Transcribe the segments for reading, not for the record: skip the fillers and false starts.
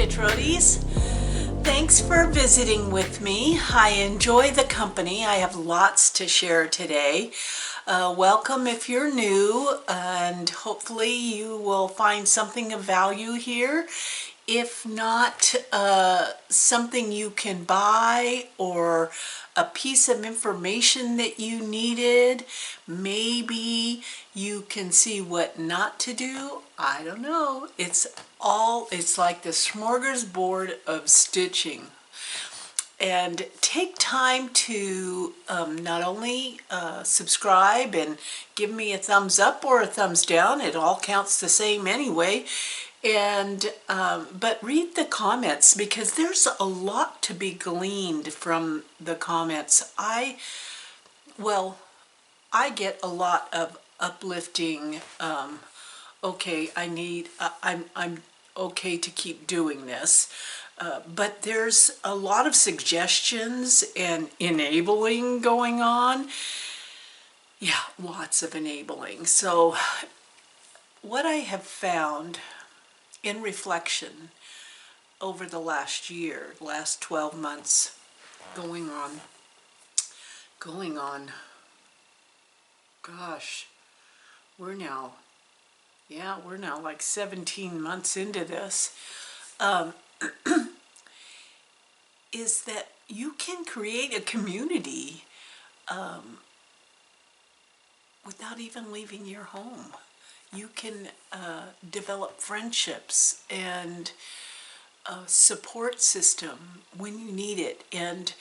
Stitch Roadies. Thanks for visiting with me. I enjoy the company. I have lots to share today. Welcome if you're new, and hopefully you will find something of value here. If not, something you can buy or a piece of information that you needed. Maybe you can see what not to do. I don't know. It's like the smorgasbord of stitching. And take time to not only subscribe and give me a thumbs up or a thumbs down. It all counts the same anyway. And but read the comments, because there's a lot to be gleaned from the comments. I get a lot of uplifting. Okay, I'm okay to keep doing this. But there's a lot of suggestions and enabling going on. Yeah, lots of enabling. So what I have found in reflection over the last year, last 12 months, going on, gosh, we're now like 17 months into this, is that you can create a community without even leaving your home. You can develop friendships and a support system when you need it. And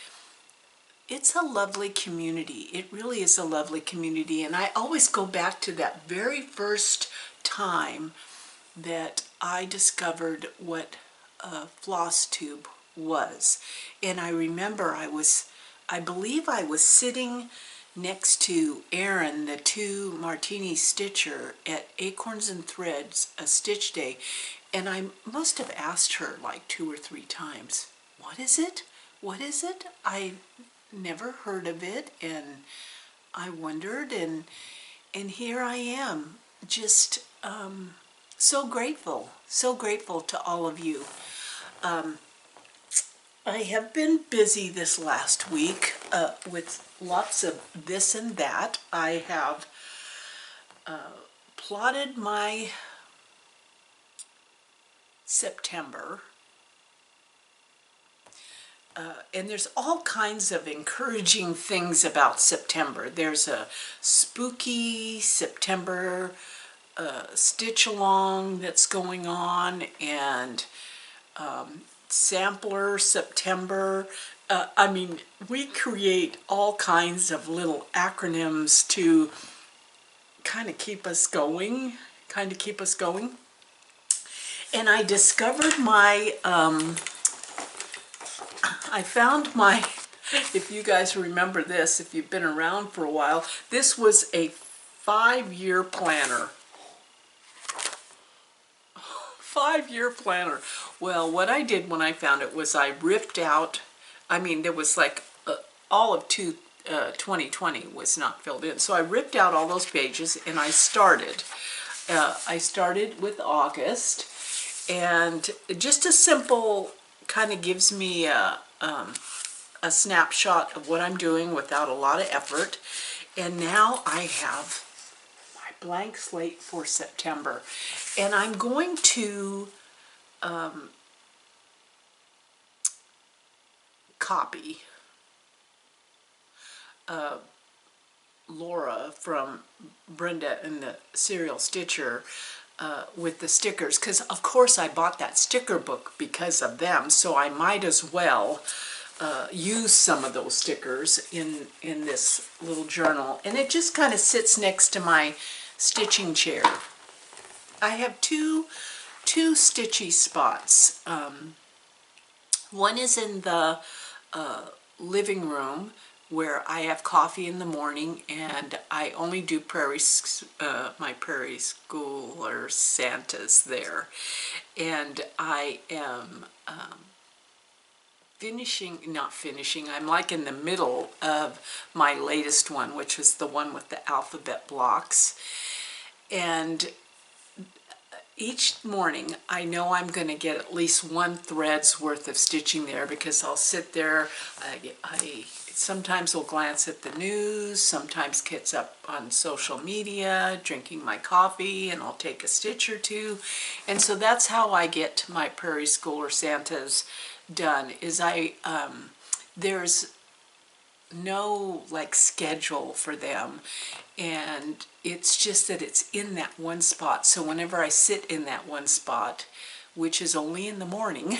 it's a lovely community. It really is a lovely community. And I always go back to that very first time that I discovered what a floss tube was. And I remember I believe I was sitting next to Aaron, the 2 Martini Stitcher, at Acorns and Threads, a stitch day, and I must have asked her like 2 or 3 times, what is it? What is it? I never heard of it, and I wondered, and here I am, just so grateful to all of you. I have been busy this last week with lots of this and that. I have plotted my September, and there's all kinds of encouraging things about September. There's a spooky September stitch along that's going on, and sampler September. I mean, we create all kinds of little acronyms to kind of keep us going, And I discovered my, I found my, if you guys remember this, if you've been around for a while, this was a 5-year planner. 5-year planner. Well, what I did when I found it was I ripped out, I mean, there was like all of 2020 was not filled in. So I ripped out all those pages and I started. I started with August, and just a simple kind of gives me a snapshot of what I'm doing without a lot of effort. And now I have blank slate for September, and I'm going to copy Laura from Brenda and the Serial Stitcher with the stickers, because of course I bought that sticker book because of them, so I might as well use some of those stickers in this little journal. And it just kind of sits next to my stitching chair. I have two stitchy spots. One is in the living room, where I have coffee in the morning, and I only do my prairie school or Santas there. And I am not finishing, I'm like in the middle of my latest one, which is the one with the alphabet blocks. And each morning I know I'm going to get at least one thread's worth of stitching there, because I'll sit there, I sometimes will glance at the news, sometimes gets up on social media, drinking my coffee, and I'll take a stitch or two. And so that's how I get my Prairie Schooler Santas done, is there's no like schedule for them, and it's just that it's in that one spot. So whenever I sit in that one spot, which is only in the morning,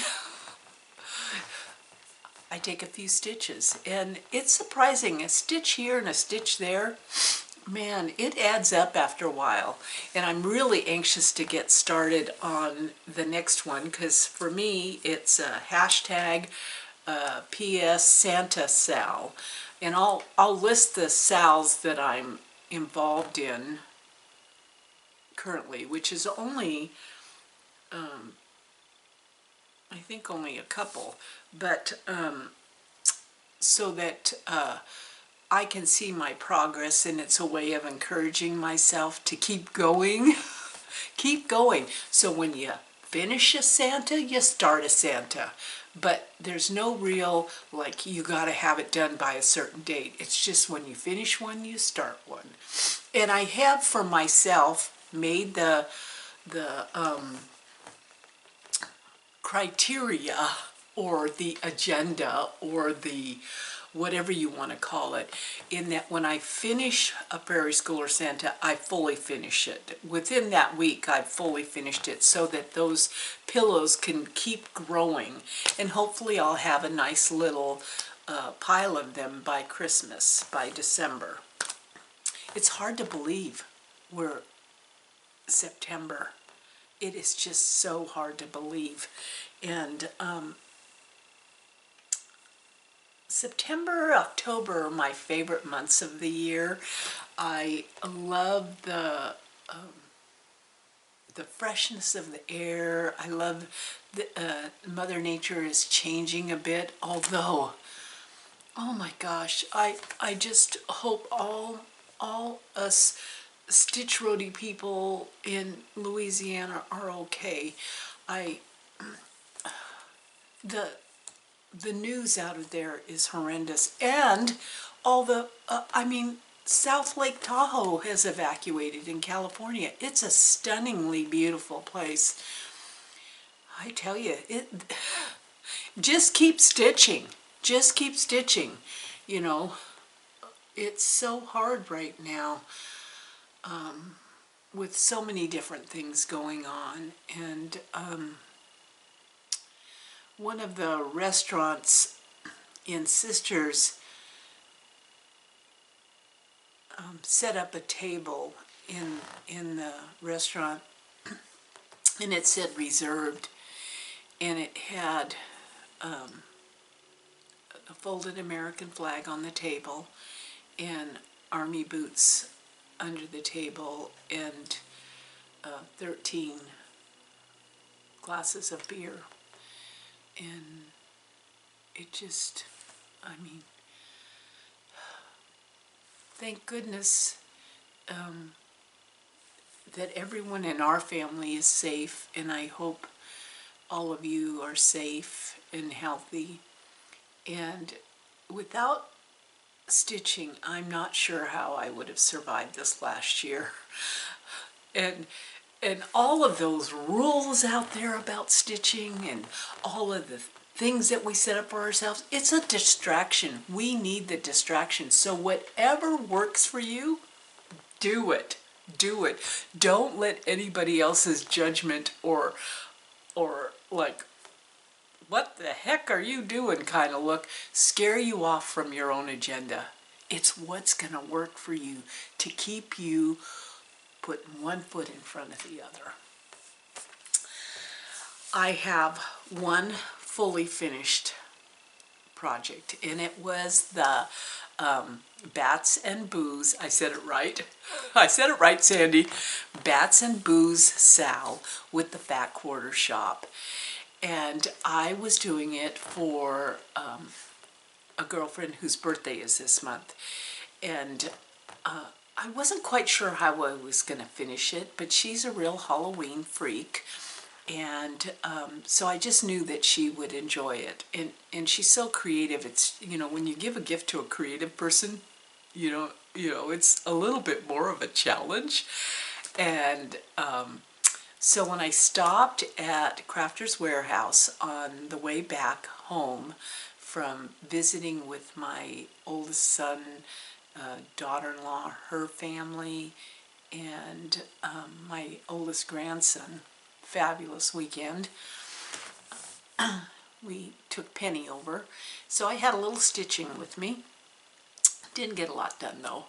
I take a few stitches, and it's surprising. A stitch here and a stitch there, man, it adds up after a while. And I'm really anxious to get started on the next one, because for me it's a hashtag PS Santa Sal, and I'll list the sals that I'm involved in currently, which is only I think only a couple, but so that I can see my progress, and it's a way of encouraging myself to keep going. Keep going. So when you finish a Santa, you start a Santa. But there's no real, like, you gotta have it done by a certain date. It's just when you finish one, you start one. And I have for myself made the criteria, or the agenda, or the whatever you want to call it, in that when I finish a Prairie Schooler Santa, I fully finish it. Within that week, I've fully finished it, so that those pillows can keep growing, and hopefully I'll have a nice little pile of them by Christmas, by December. It's hard to believe we're September. It is just so hard to believe. And September, October are my favorite months of the year. I love the freshness of the air. I love the Mother Nature is changing a bit, although, oh my gosh, I just hope all us Stitch Roadie people in Louisiana are okay. The news out of there is horrendous, and all the South Lake Tahoe has evacuated in California. It's a stunningly beautiful place. I tell you, just keep stitching. Just keep stitching. You know, it's so hard right now, with so many different things going on. And one of the restaurants in Sisters set up a table in the restaurant, and it said reserved, and it had a folded American flag on the table, and army boots under the table, and 13 glasses of beer. And it just, thank goodness that everyone in our family is safe, and I hope all of you are safe and healthy. And without stitching, I'm not sure how I would have survived this last year. And all of those rules out there about stitching, and all of the things that we set up for ourselves, it's a distraction. We need the distraction. So whatever works for you, do it. Do it. Don't let anybody else's judgment or like, what the heck are you doing kind of look scare you off from your own agenda. It's what's going to work for you to keep you putting one foot in front of the other. I have one fully finished project, and it was the Bats and Booze. I said it right. I said it right, Sandy. Bats and Booze Sal with the Fat Quarter Shop. And I was doing it for a girlfriend whose birthday is this month. And I wasn't quite sure how I was going to finish it, but she's a real Halloween freak. And so I just knew that she would enjoy it. And she's so creative. It's, you know, when you give a gift to a creative person, it's a little bit more of a challenge. And so when I stopped at Crafter's Warehouse on the way back home from visiting with my oldest son, daughter-in-law, her family, and my oldest grandson, fabulous weekend. We took Penny over, so I had a little stitching with me. Didn't get a lot done though.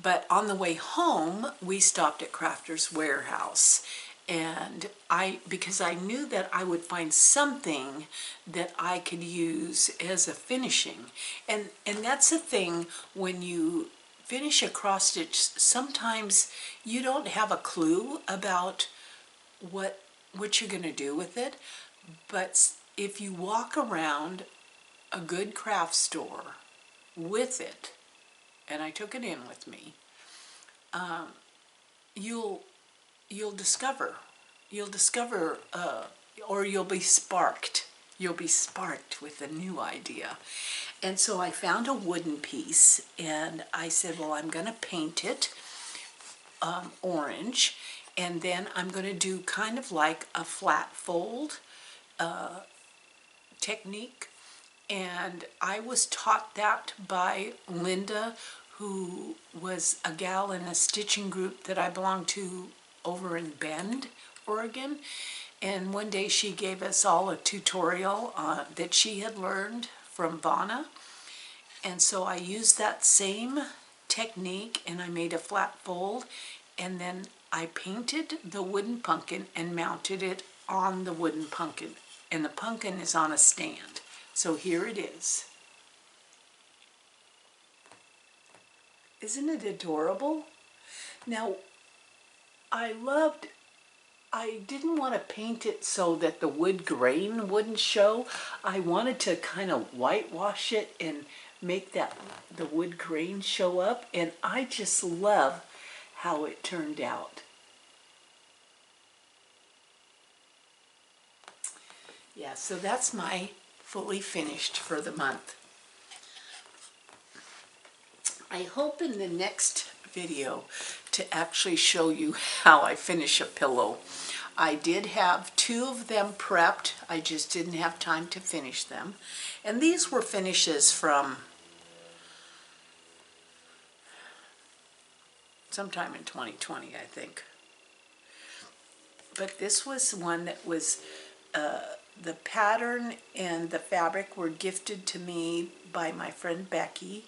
But on the way home, we stopped at Crafter's Warehouse, and because I knew that I would find something that I could use as a finishing. And that's the thing, when you finish a cross stitch, sometimes you don't have a clue about what you're going to do with it. But if you walk around a good craft store with it, and I took it in with me, you'll discover, or you'll be sparked. You'll be sparked with a new idea. And so I found a wooden piece, and I said, well, I'm going to paint it orange, and then I'm going to do kind of like a flat fold technique. And I was taught that by Linda, who was a gal in a stitching group that I belonged to over in Bend, Oregon. And one day she gave us all a tutorial that she had learned from Vana. And so I used that same technique, and I made a flat fold, and then I painted the wooden pumpkin and mounted it on the wooden pumpkin. And the pumpkin is on a stand. So here it is. Isn't it adorable? Now, I didn't want to paint it so that the wood grain wouldn't show. I wanted to kind of whitewash it and make the wood grain show up, and I just love how it turned out. Yeah, so that's my fully finished for the month. I hope in the next video to actually show you how I finish a pillow. I did have 2 of them prepped. I just didn't have time to finish them. And these were finishes from sometime in 2020, I think. But this was one that was, the pattern and the fabric were gifted to me by my friend Becky.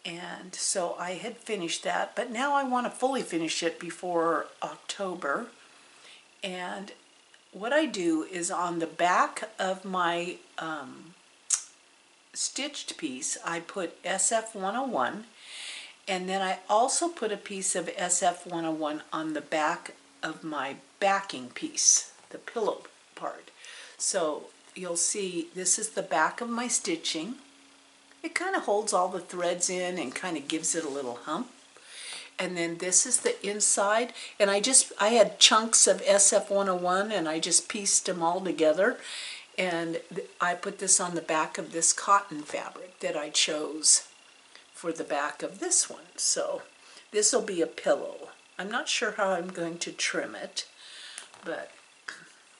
And so I had finished that, but now I want to fully finish it before October. And what I do is on the back of my stitched piece, I put SF101, and then I also put a piece of SF101 on the back of my backing piece, the pillow part. So you'll see this is the back of my stitching. It kind of holds all the threads in and kind of gives it a little hump. And then this is the inside, and I had chunks of SF101 and I just pieced them all together, and I put this on the back of this cotton fabric that I chose for the back of this one. So this will be a pillow. I'm not sure how I'm going to trim it, but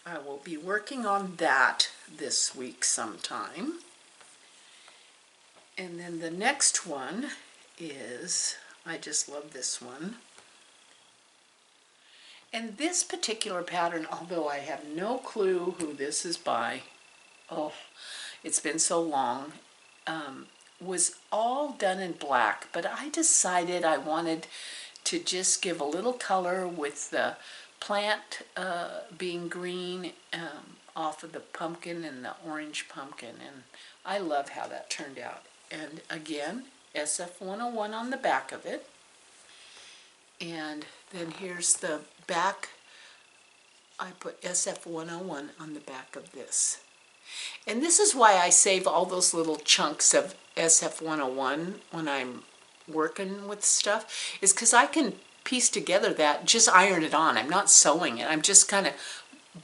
I will be working on that this week sometime. And then the next one is, I just love this one. And this particular pattern, although I have no clue who this is by, oh, it's been so long, was all done in black. But I decided I wanted to just give a little color with the plant being green off of the pumpkin and the orange pumpkin. And I love how that turned out. And again, SF101 on the back of it. And then here's the back. I put SF101 on the back of this. And this is why I save all those little chunks of SF101 when I'm working with stuff is because I can piece together that, just iron it on. I'm not sewing it. I'm just kind of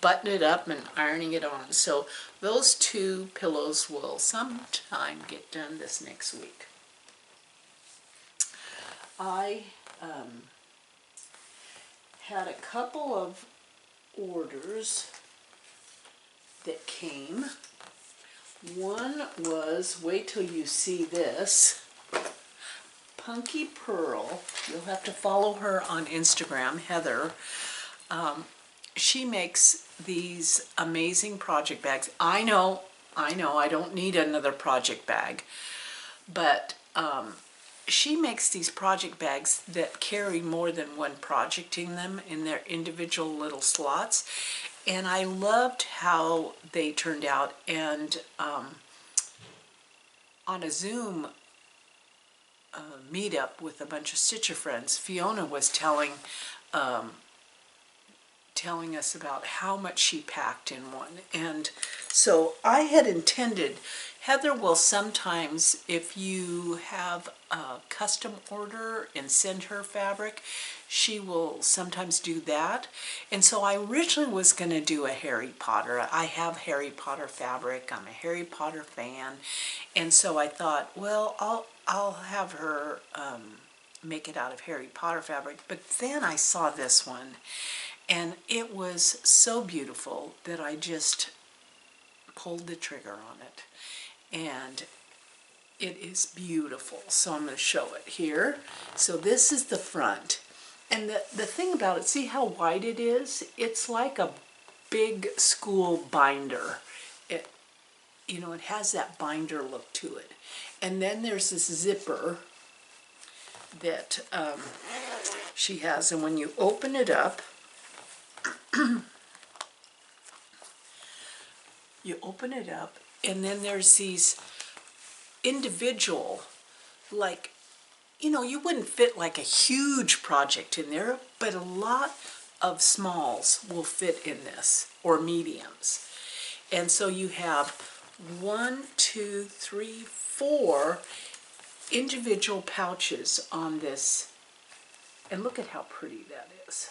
buttoning it up and ironing it on. So those 2 pillows will sometime get done this next week. I had a couple of orders that came. One was, wait till you see this, Punky Pearl. You'll have to follow her on Instagram, Heather. She makes these amazing project bags. I know, I don't need another project bag, but she makes these project bags that carry more than one project in them in their individual little slots. And I loved how they turned out. And on a Zoom meetup with a bunch of Stitcher friends, Fiona was telling us about how much she packed in one. And so I had intended, Heather will sometimes, if you have a custom order and send her fabric, she will sometimes do that. And so I originally was going to do a Harry Potter. I have Harry Potter fabric. I'm a Harry Potter fan. And so I thought, well, I'll have her make it out of Harry Potter fabric. But then I saw this one, and it was so beautiful that I just pulled the trigger on it. And it is beautiful. So I'm going to show it here. So this is the front. And the thing about it, see how wide it is? It's like a big school binder. It has that binder look to it. And then there's this zipper that she has. And when you open it up, and then there's these individual, like, you wouldn't fit like a huge project in there, but a lot of smalls will fit in this, or mediums. And so you have 1, 2, 3, 4 individual pouches on this. And look at how pretty that is.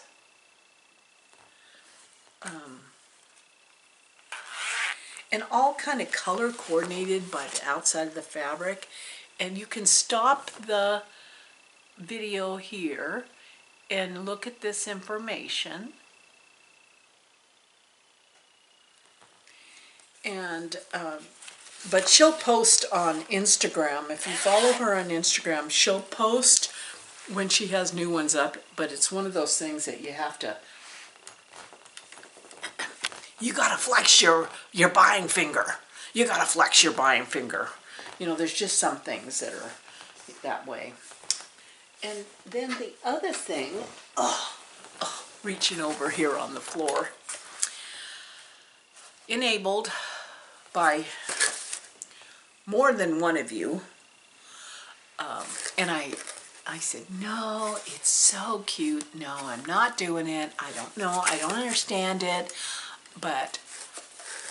And all kind of color coordinated by the outside of the fabric. And you can stop the video here and look at this information. And but she'll post on Instagram. If you follow her on Instagram, she'll post when she has new ones up. But it's one of those things that you have to, you gotta flex your buying finger. You gotta flex your buying finger. There's just some things that are that way. And then the other thing, reaching over here on the floor, enabled by more than one of you, and I said, no, it's so cute. No, I'm not doing it. I don't know. I don't understand it. But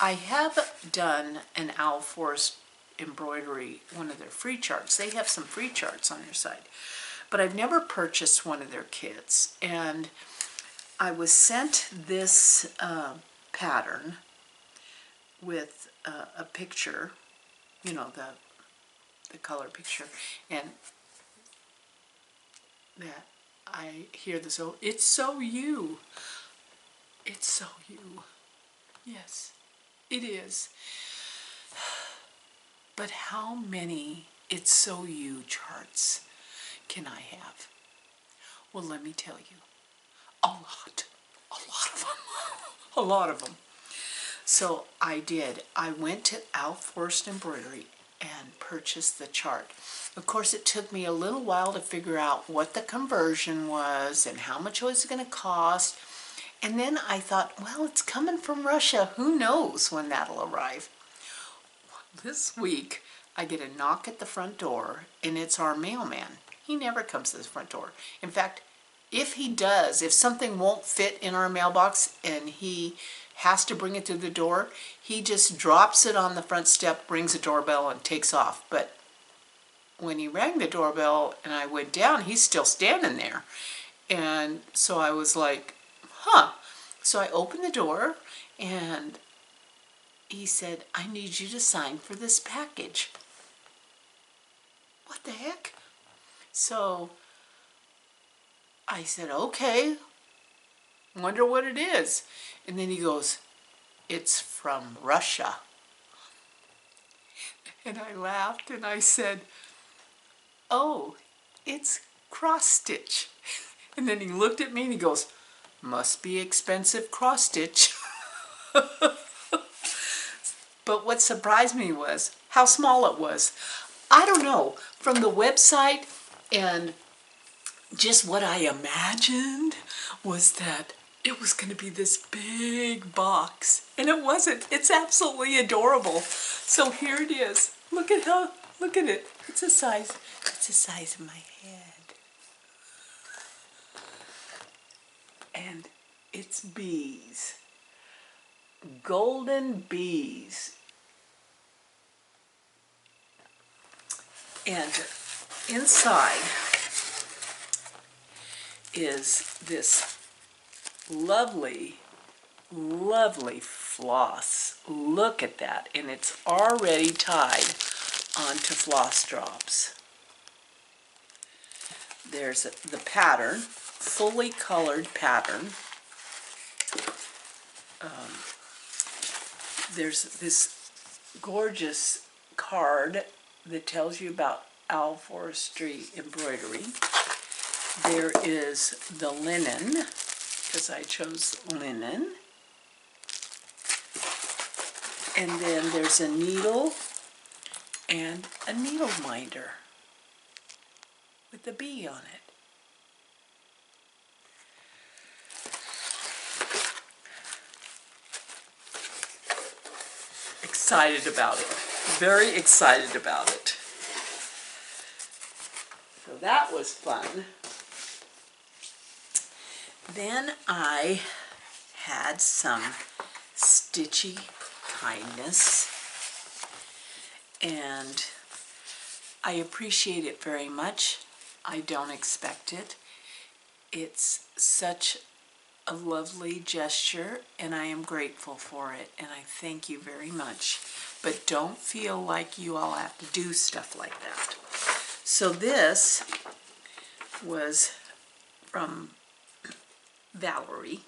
I have done an Owl Forest embroidery, one of their free charts. They have some free charts on their site. But I've never purchased one of their kits. And I was sent this pattern with a picture, the color picture, and that I hear this, oh, it's so you. It's so you. Yes, it is. But how many It's So You charts can I have? Well, let me tell you, a lot of them, a lot of them. So I did. I went to Owl Forest Embroidery and purchased the chart. Of course, it took me a little while to figure out what the conversion was and how much it was going to cost. And then I thought, well, it's coming from Russia. Who knows when that'll arrive? This week, I get a knock at the front door, and it's our mailman. He never comes to the front door. In fact, if he does, if something won't fit in our mailbox and he has to bring it to the door, he just drops it on the front step, rings a doorbell, and takes off. But when he rang the doorbell and I went down, he's still standing there. And so I was like, huh. So I opened the door and he said, I need you to sign for this package. What the heck? So I said, okay, wonder what it is. And then he goes, it's from Russia. And I laughed and I said, oh, it's cross stitch. And then he looked at me and he goes, must be expensive cross stitch. But what surprised me was how small it was. I don't know, from the website and just what I imagined was that it was going to be this big box. And it wasn't. It's absolutely adorable. So here it is. Look at it. It's the size of my head. And it's bees. Golden bees. And inside is this lovely, lovely floss. Look at that. And it's already tied onto floss drops. There's the pattern, fully colored pattern. There's this gorgeous card that tells you about owl forestry embroidery. There is the linen, because I chose linen. And then there's a needle and a needle minder with a bee on it. Excited about it. Very excited about it. So that was fun. Then I had some stitchy kindness, and I appreciate it very much. I don't expect it. It's such a lovely gesture, and I am grateful for it, and I thank you very much. But don't feel like you all have to do stuff like that. So this was from Valerie.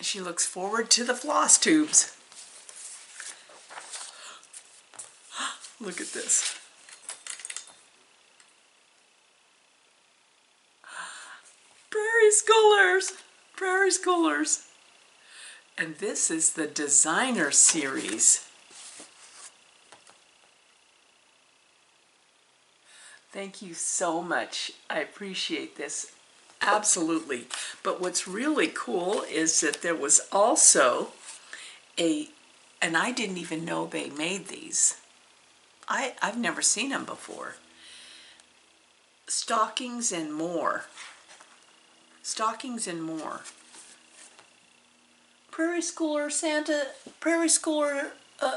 She looks forward to the floss tubes. Look at this. Prairie Schoolers. And this is the designer series. Thank you so much. I appreciate this. Absolutely. But what's really cool is that there was also and I didn't even know they made these. I've never seen them before. Stockings and more. Stockings and more. Prairie Schooler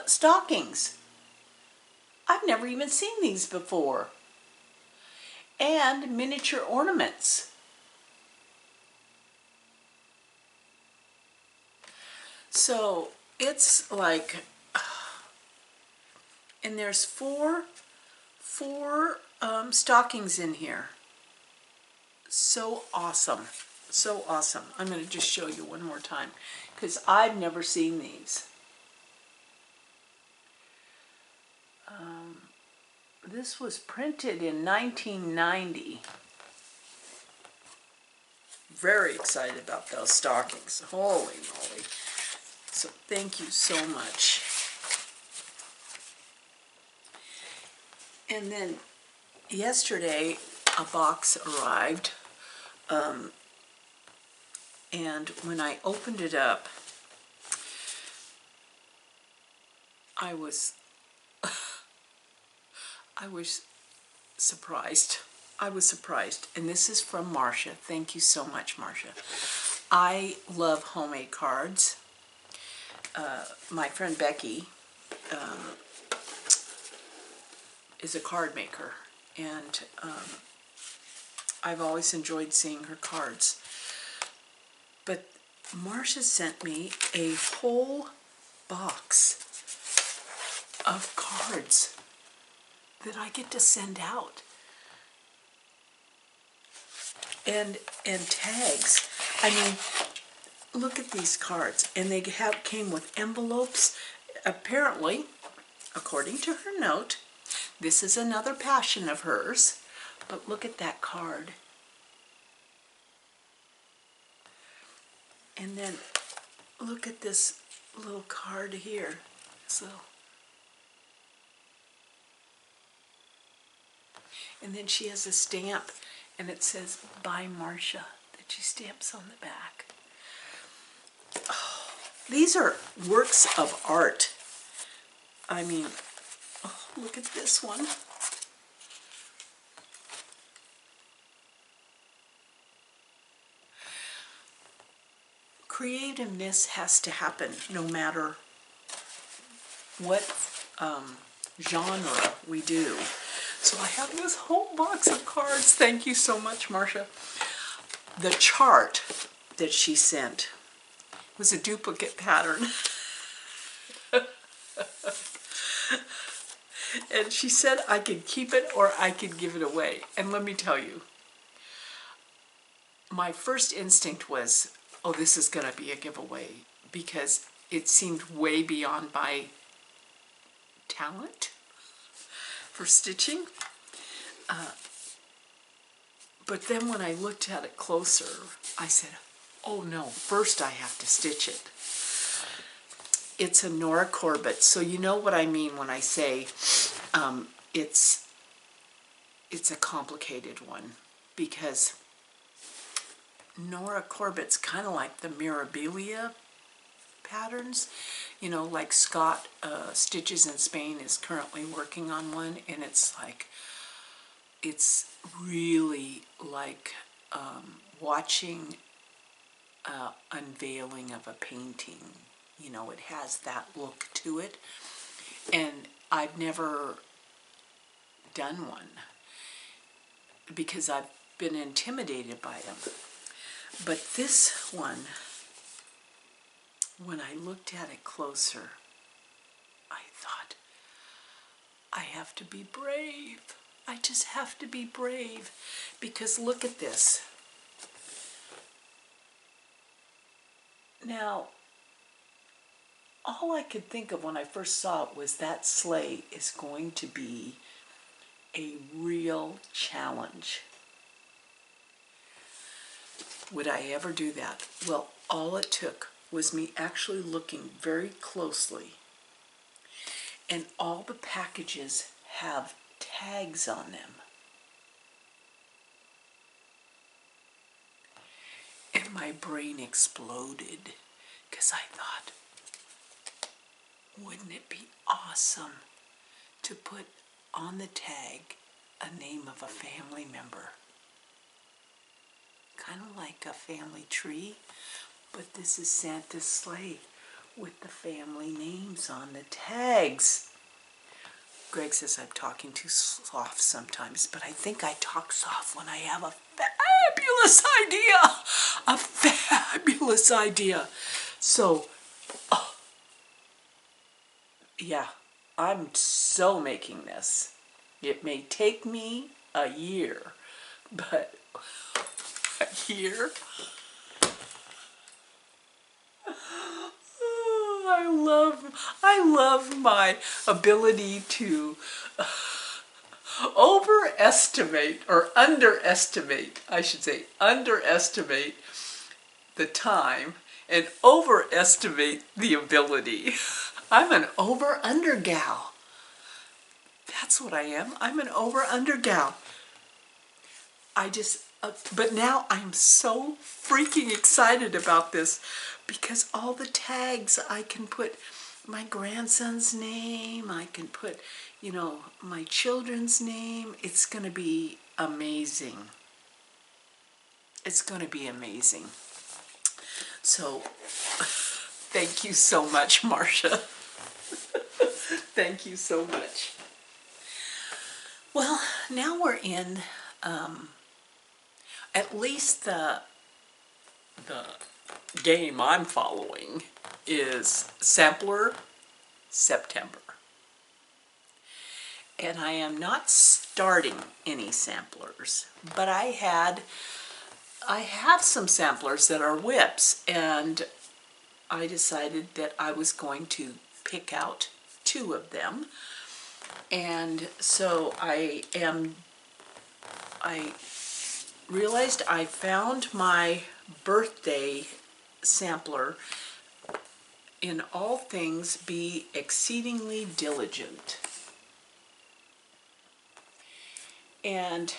stockings. I've never even seen these before. And miniature ornaments. So it's like, and there's four stockings in here. So awesome. So awesome. I'm going to just show you one more time because I've never seen these. This was printed in 1990. Very excited about those stockings. Holy moly. So thank you so much. And then yesterday a box arrived. And when I opened it up, I was surprised. I was surprised. And this is from Marcia. Thank you so much, Marcia. I love homemade cards. My friend Becky is a card maker, and I've always enjoyed seeing her cards. But Marcia sent me a whole box of cards that I get to send out. And tags. I mean, look at these cards. And they came with envelopes. Apparently, according to her note, this is another passion of hers. But look at that card. And then look at this little card here. So, and then she has a stamp, and it says, by Marcia, that she stamps on the back. Oh, these are works of art. I mean, oh, look at this one. Creativeness has to happen no matter what genre we do. So I have this whole box of cards. Thank you so much, Marcia. The chart that she sent was a duplicate pattern. And she said I could keep it or I could give it away. And let me tell you, my first instinct was, oh, this is going to be a giveaway, because it seemed way beyond my talent for stitching. But then when I looked at it closer, I said, oh no, first I have to stitch it. It's a Nora Corbett, so you know what I mean when I say it's a complicated one, because Nora Corbett's kind of like the Mirabilia patterns, you know, like Scott Stitches in Spain is currently working on one, and it's like, it's really like watching unveiling of a painting. You know, it has that look to it, and I've never done one because I've been intimidated by them. But this one, when I looked at it closer, I thought, I have to be brave. I just have to be brave, because look at this. Now, all I could think of when I first saw it was that sleigh is going to be a real challenge. Would I ever do that? Well, all it took was me actually looking very closely, and all the packages have tags on them. And my brain exploded, because I thought, wouldn't it be awesome to put on the tag a name of a family member? Kind of like a family tree, but this is Santa's sleigh with the family names on the tags. Greg says I'm talking too soft sometimes, but I think I talk soft when I have a fabulous idea. A fabulous idea. So, yeah, I'm so making this. It may take me a year, but a year? I love my ability to overestimate, or underestimate, I should say, underestimate the time and overestimate the ability. I'm an over-under gal. That's what I am. I'm an over-under gal. But now I'm so freaking excited about this, because all the tags, I can put my grandson's name, I can put, you know, my children's name. It's going to be amazing. It's going to be amazing. So, thank you so much, Marcia. Thank you so much. Well, now we're in, at least the game I'm following is Sampler September. And I am not starting any samplers, but I have some samplers that are whips, and I decided that I was going to pick out 2 of them. And so I realized I found my birthday sampler, in all things be exceedingly diligent. And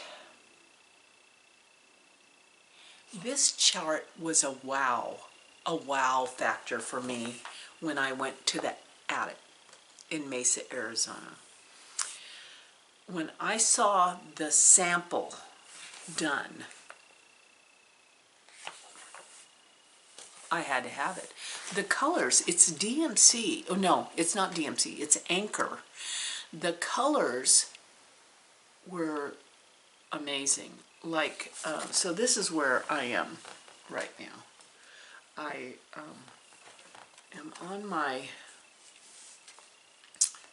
this chart was a wow factor for me when I went to the attic in Mesa, Arizona. When I saw the sample done, I had to have it. The colors, it's DMC. Oh no, it's not DMC, it's Anchor. The colors were amazing. Like, so this is where I am right now. I am on my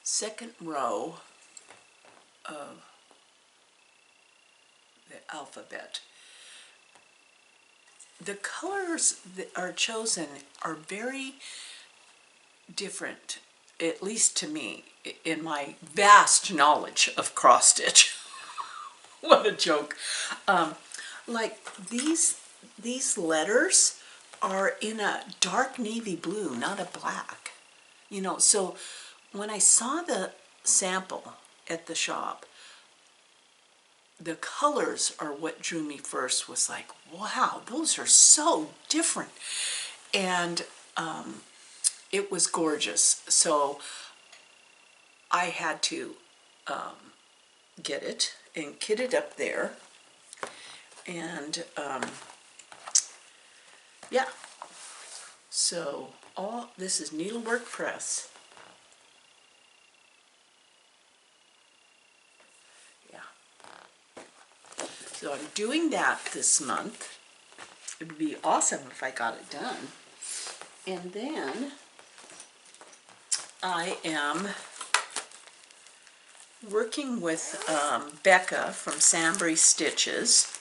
second row of the alphabet. The colors that are chosen are very different, at least to me, in my vast knowledge of cross stitch. What a joke. Like these letters are in a dark navy blue, not a black. You know, so when I saw the sample at the shop, the colors are what drew me first. Was like, wow, those are so different. And it was gorgeous. So I had to get it and kit it up there. And yeah, so all this is Needlework Press. So I'm doing that this month. It would be awesome if I got it done. And then I am working with Becca from SamBrie Stitches.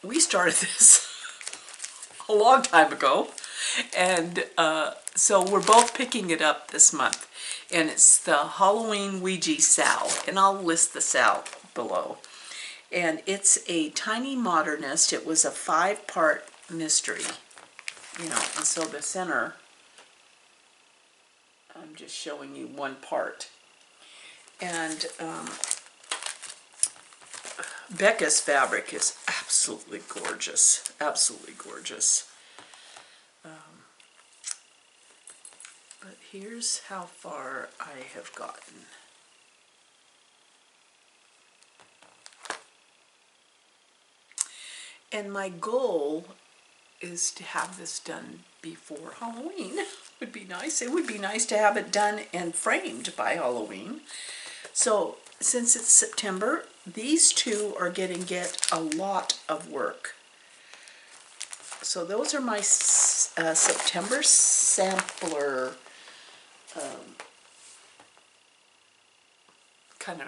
We started this a long time ago, and so we're both picking it up this month. And it's the Halloween Ouija Sal, and I'll list the Sal below. And it's a tiny modernist. It was a 5-part mystery, you know, and so the center, I'm just showing you one part. And Becca's fabric is absolutely gorgeous, absolutely gorgeous. But here's how far I have gotten. And my goal is to have this done before Halloween. Would be nice. It would be nice to have it done and framed by Halloween. So since it's September, these 2 are going to get a lot of work. So those are my September sampler. Kind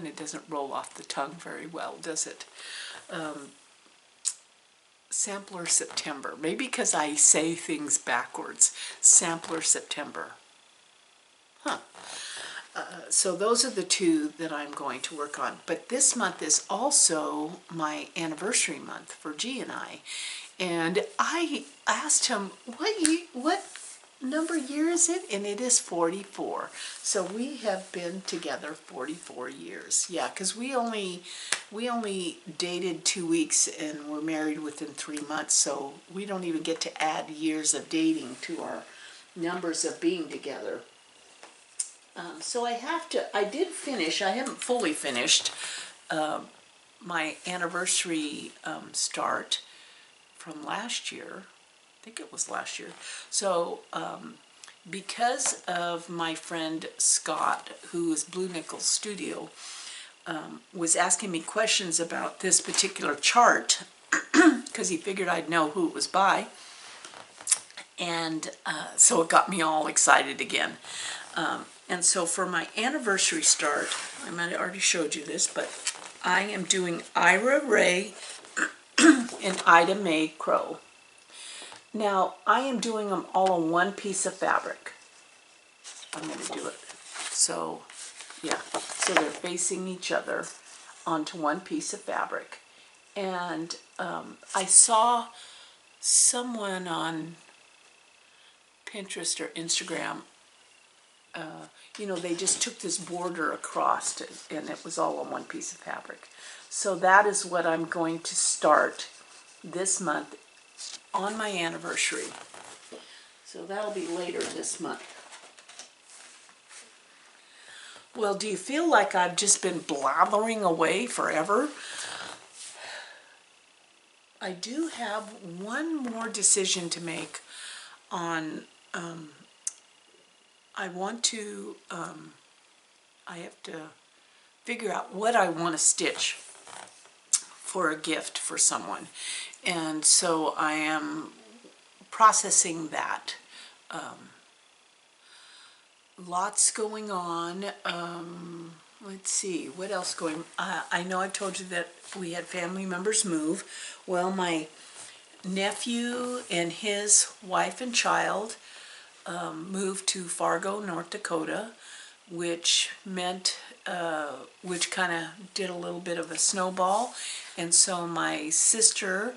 of doesn't roll off the tongue very well, does it? Sampler September. Maybe because I say things backwards. Sampler September. Huh. So those are the 2 that I'm going to work on. But this month is also my anniversary month for G and I. And I asked him, what number year is it? And it is 44. So we have been together 44 years. Yeah, because we only dated 2 weeks and were married within 3 months. So we don't even get to add years of dating to our numbers of being together. So I did finish, I haven't fully finished my anniversary start from last year. I think it was last year. So because of my friend Scott, who is Blue Nickel Studio, was asking me questions about this particular chart because he figured I'd know who it was by. And so it got me all excited again. And so for my anniversary start, I might have already showed you this, but I am doing Ira Ray and Ida Mae Crow. Now, I am doing them all on one piece of fabric. I'm going to do it. So, yeah. So they're facing each other onto one piece of fabric. And I saw someone on Pinterest or Instagram, they just took this border across it, and it was all on one piece of fabric. So that is what I'm going to start this month on my anniversary. So that'll be later this month. Well, do you feel like I've just been blathering away forever? I do have one more decision to make on, I have to figure out what I want to stitch for a gift for someone. And so I am processing that. Lots going on. Let's see, what else going on? I know I've told you that we had family members move. Well, my nephew and his wife and child moved to Fargo, North Dakota, which meant, which kind of did a little bit of a snowball. And so my sister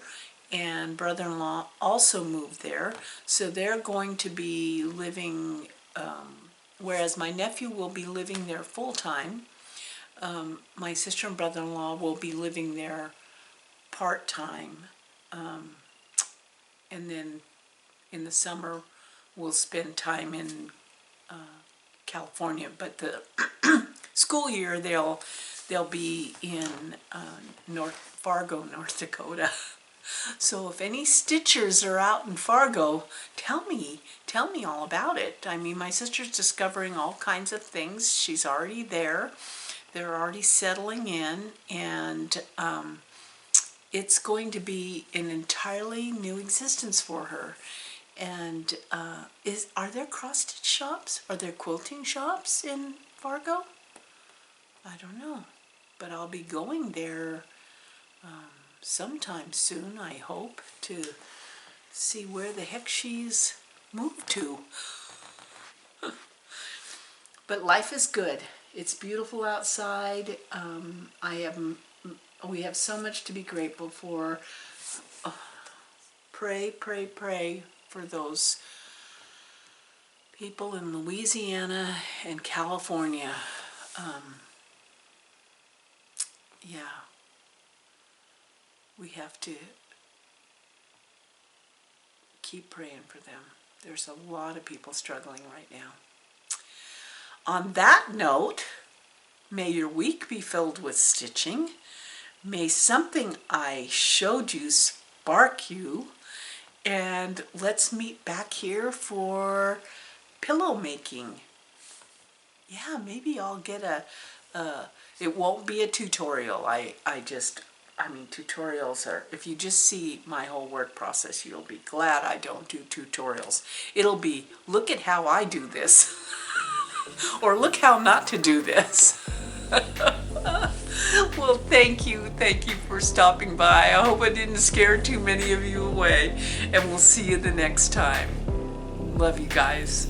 and brother-in-law also moved there. So they're going to be living, whereas my nephew will be living there full-time, my sister and brother-in-law will be living there part-time. And then in the summer we'll spend time in California. But the school year they'll be in Fargo, North Dakota. So if any stitchers are out in Fargo, tell me all about it. I mean, my sister's discovering all kinds of things. She's already there. They're already settling in, and it's going to be an entirely new existence for her. And are there cross-stitch shops? Are there quilting shops in Fargo? I don't know, but I'll be going there sometime soon, I hope, to see where the heck she's moved to. But life is good. It's beautiful outside. We have so much to be grateful for. Pray, pray, pray for those people in Louisiana and California. Yeah. We have to keep praying for them. There's a lot of people struggling right now. On that note, may your week be filled with stitching. May something I showed you spark you. And let's meet back here for pillow making. Yeah, maybe I'll get it won't be a tutorial. I mean, tutorials are, if you just see my whole work process, you'll be glad I don't do tutorials. It'll be, look at how I do this. Or look how not to do this. Well, thank you for stopping by. I hope I didn't scare too many of you away. And we'll see you the next time. Love you guys.